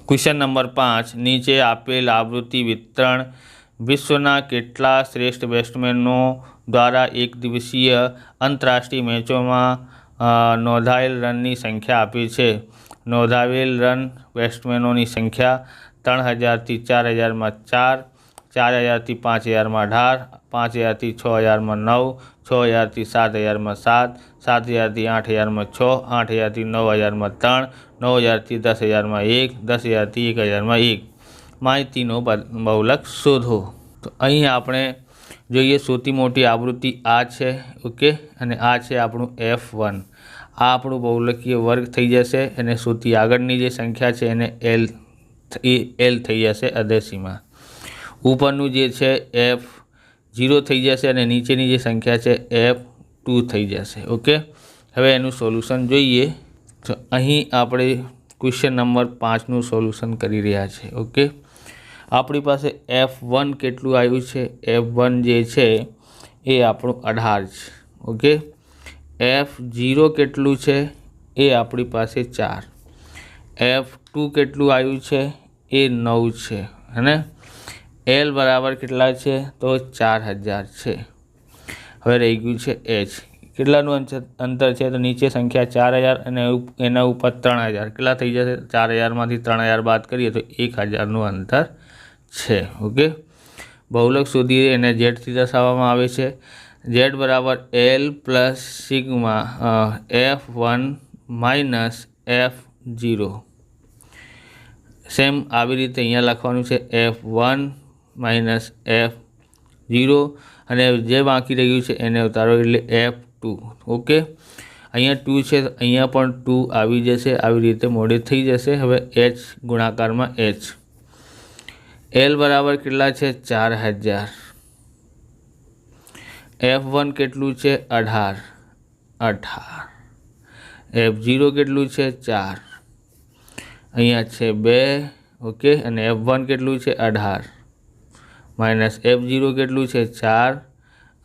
Question number 5 नीचे apple आवृत्ति वितरण विश्वना केटला श्रेष्ठ बेट्समेनो द्वारा एक दिवसीय अंतरराष्ट्रीय मैचों में नोंधाયેલ रननी संख्या आपी है। नोंधाયેલ रन बेट्समेनों संख्या 3000 થી 4000 में 4, 4000 થી 5000 में 18, 5000 થી 6000 में 9, 6000 થી 7000 में 7, 7000 થી 8000 में 6, 8000 થી 9000 में 3, 9000 થી 10000 में 1, 10000 થી 1000 में 1 माहितीनो बहुलक शोधो। तो अहीं आपणे जोईए सौथी मोटी आवृत्ति आ छे। ओके, अने आ छे आपणुं F1। आ आपणुं बहुलकीय वर्ग थई जशे अने सौथी आगळनी जे संख्या छे एने L थई जशे अदेशीमां। उपरनुं जे छे F0 थई जशे अने नीचेनी जे संख्या छे F2 थई जशे। ओके, हवे एनुं सोल्यूशन जोईए। तो अहीं आपणे क्वेश्चन नंबर 5 નું सोल्यूशन करी रह्या छे। ओके, आपणी पासे F1 केटलुं आव्युं छे? F1 जे छे ए आपणुं 18 छे। ओके, F0 केटलुं छे? ए आपणी पासे 4। F2 केटलुं आव्युं छे? ए 9 छे। हने L बराबर केटला छे? तो 4000 छे। हवे रही गयुं छे H। केटलानुं अंतर छे? तो नीचे संख्या 4000 अने एना उपर 3000। केटला थई जशे? 4000 मांथी 3000 बाद करीए तो 1000 नुं अंतर छे। ओके, बहुलक शोधीए एने Z थी दर्शाववामां आवे छे। Z बराबर L plus sigma F1 minus F0। Same आवी रीते अहींया लखवानुं छे F1 माइनस F0 अने जे बाकी रही गयुं छे एने उतारो एटले F2। ओके, अहींया 2 छे तो अहींया पण 2 आवी जशे। आवी रीते मोडे थई जशे। हवे H गुणाकारमां H। L बराबर केटला छे? 4000। F1 केटलुं छे? 18। F0 केटलुं छे? 4। अहींया छे 2। ओके, अने F1 केटलुं छे? 18 माइनस F0 केटलुं छे? 4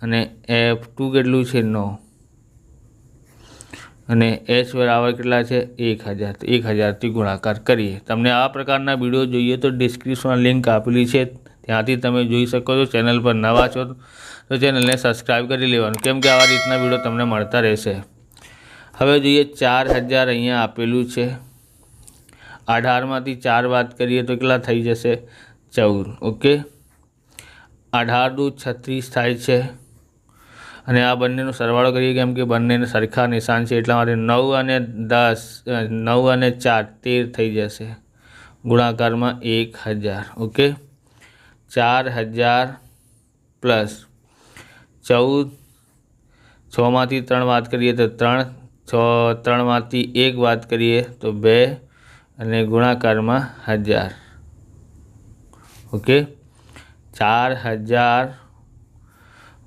अने F2 केटलुं छे? 9 अने H बराबर केटला छे? 1000। तो 1000 थी गुणाकार करिए। तमने आ प्रकारना विडियो जोईए तो डिस्क्रिप्शन लिंक आपेली छे, त्यांथी तमे जोई शको छो। चेनल पर नवा छो तो चेनलने सब्सक्राइब करी लेवानुं, केम के आवा रीतना विडियो तमने मळता रहेशे। हवे जोईए 4000 अहींया आपेलुं छे। 18 मांथी 4 बाद करिए तो केटला थई जशे? 14। ओके, 18 दू 36 थाय छे अने आ बंनेनो सरवाळो करीए केम के बंनेने सरखा निशान छे એટલા માટે 9 અને 10 9 અને 4 13 થઈ જશે। ગુણાકારમાં 1000। ઓકે, 4000 પ્લસ 14 6 मांथी 3 बात करिए तो 3 3 मांथी 1 बात करिए तो 2 अने गुणाकाરમાં 1000। ओके, 4000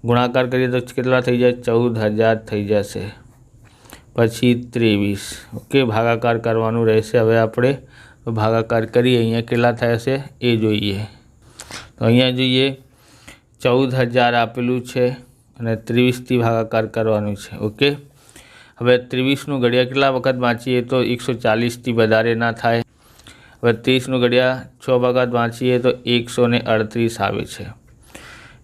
गुणाकार करिए तो केटला थई जाए? 14000 थई जशे। पछी 23। ओके, भागाकार करवानुं रहेशे। हवे आपणे तो भागाकार करीए। अहींया केटला थशे ए जोईए। तो अहींया जोईए 14000 आपेलुं छे अने 23 थी भागाकार करवानुं छे। ओके, हवे 23 नुं घडिया केटला वखत वांचीए तो 140 थी वधारे ना थाय। हवे 30 नुं घडिया 6 वखत वांचीए तो 138 आवे छे।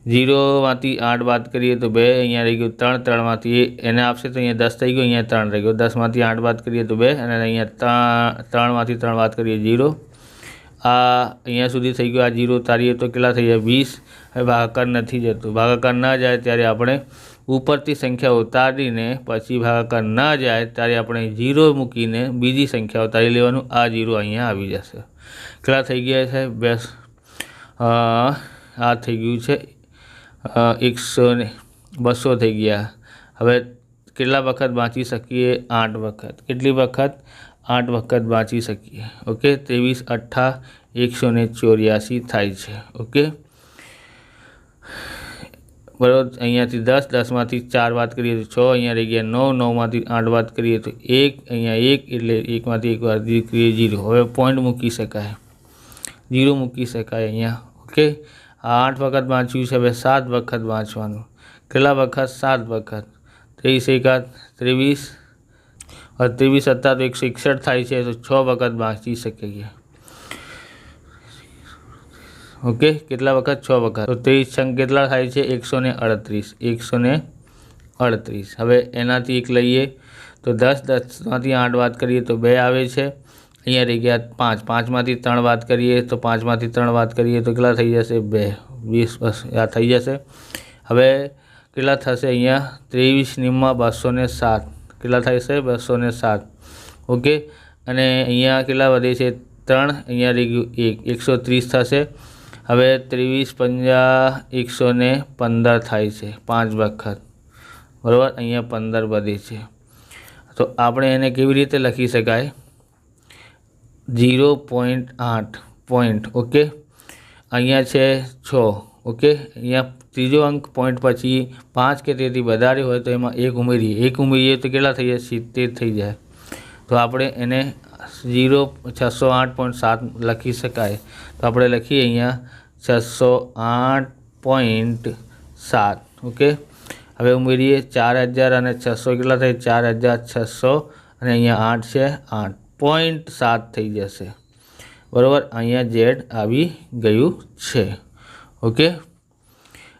0 मांथी 8 बात करिए तो 2 अहींया रही गयुं 3 3 मांथी एने आपशे तो अहींया 10 थई गयो। अहींया 3 रही गयो। 10 मांथी 8 बात करिए तो 2 अने अहींया 3 मांथी 3 बात करिए 0। आ अहींया सुधी थई गयो। आ 0 उतारीए तो केटला थई जाए? 20। हवे भागाकार नथी जतो। भागाकार न जाए त्यारे आपणे उपरथी संख्या उतारीने पछी भागाकार न जाए त्यारे आपणे 0 मूकीने बीजी संख्या उतारी लेवानुं। आ 0 अहींया आवी जशे। केटला थई गया छे? बस आ थई गयुं छे 200 थई गया। हवे केटला वखत वाँची सकीए? 8 वखत। केटली वखत? 8 वखत वाँची सकीए। ओके, 23 8 184 थाय छे। ओके, बराबर। अहींयाथी 10 10 मांथी 4 बात करिए तो 6 अहींया रही गया 9 9 मांथी 8 बात करिए तो 1 अहींया 1 एटले 1 मांथी 1 बात करिए 0। हवे पॉइंट मूकी शकाय, 0 मूकी शकाय अहींया। ओके, 8 वखत वाँच्युं छे। हवे 7 वखत वाँचवानुं। केटला वखत? 7 वखत। 23 एका 23 और 23 सत्ता तो 161 थाय छे। तो 6 वखत वाँची शकीए। ઓકે, કેટલા વખત? 6 વખત. તો 30 છંગ કેટલા થાય છે? 138. 138. હવે એનાથી 1 લઈએ તો 10. 10માંથી 8 બાદ કરીએ તો 2 આવે છે. અહીંયા રહી ગયા 5. 5માંથી 3 બાદ કરીએ તો 5માંથી 3 બાદ કરીએ તો કેટલા થઈ જશે? 2. 20. બસ આ થઈ જશે. હવે કેટલા થશે? અહીંયા 23 નિમમાં 207. કેટલા થાય છે? 207. ઓકે, અને અહીંયા કેટલા વધે છે? 3. અહીંયા રહી ગયું 1. 130 થશે. હવે 23 પંજા 115 થાય છે 5 વખત, બરાબર. અહીંયા 15 વધે છે. તો આપણે એને કેવી રીતે લખી શકાય? 0.8 પોઈન્ટ. ઓકે, અહીંયા છે 6. ઓકે, અહીંયા ત્રીજો અંક પોઈન્ટ પછી 5 કે તેથી વધારે હોય તો એમાં 1 ઉમેરીએ. 1 ઉમેરીએ તો કેટલા થઈ જાય? 70 થઈ જાય. તો આપણે એને 608.7 લખી શકાય. તો આપણે લખીએ અહીંયા 608.7. ઓકે, હવે ઉમેરીએ 4000 અને 600 કેટલા થાય? 4600 અને અહીંયા 8 છે 8.7 થઈ જશે, બરાબર. અહીંયા ઝેડ આવી ગયું છે. ઓકે,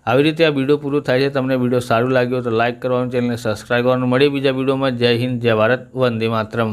આવી રીતે આ વિડીયો પૂરો થાય છે. તમને વિડીયો સારું લાગ્યો તો લાઇક કરવાનું, ચેનલને સબસ્ક્રાઈબ કરવાનું. મળીએ બીજા વિડીયોમાં. જય હિન્દ, જય ભારત, વંદે માતરમ.